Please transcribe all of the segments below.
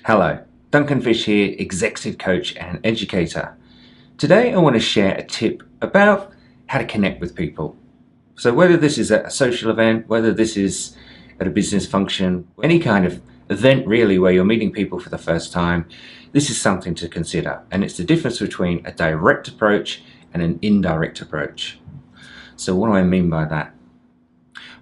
Hello, Duncan here, executive coach and educator. Today I want to share a tip about how to connect with people. So whether this is at a social event, whether this is at a business function, any kind of event really where you're meeting people for the first time, this is something to consider. And it's the difference between a direct approach and an indirect approach. So what do I mean by that?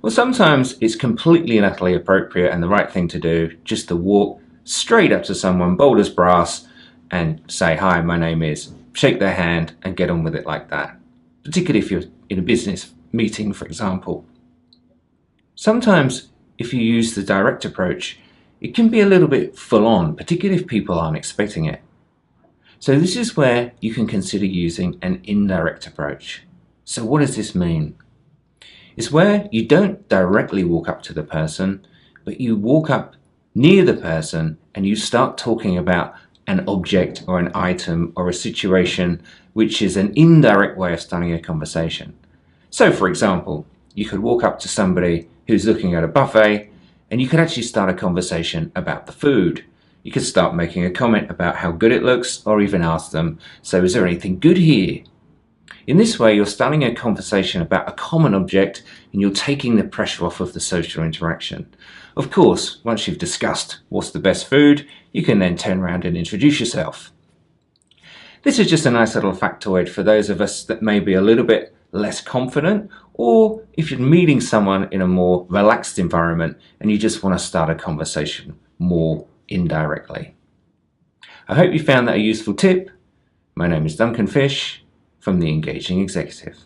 Well, sometimes it's completely and utterly appropriate and the right thing to do just to walk straight up to someone, bold as brass, and say, "Hi, my name is," shake their hand and get on with it like that, particularly if you're in a business meeting, for example. Sometimes if you use the direct approach, it can be a little bit full on, particularly if people aren't expecting it. So this is where you can consider using an indirect approach. So what does this mean? It's where you don't directly walk up to the person, but you walk up near the person and you start talking about an object or an item or a situation, which is an indirect way of starting a conversation. So for example, you could walk up to somebody who's looking at a buffet and you could actually start a conversation about the food. You could start making a comment about how good it looks, or even ask them, "So is there anything good here?" In this way, you're starting a conversation about a common object and you're taking the pressure off of the social interaction. Of course, once you've discussed what's the best food, you can then turn around and introduce yourself. This is just a nice little factoid for those of us that may be a little bit less confident, or if you're meeting someone in a more relaxed environment and you just want to start a conversation more indirectly. I hope you found that a useful tip. My name is Duncan from the Engaging Executive.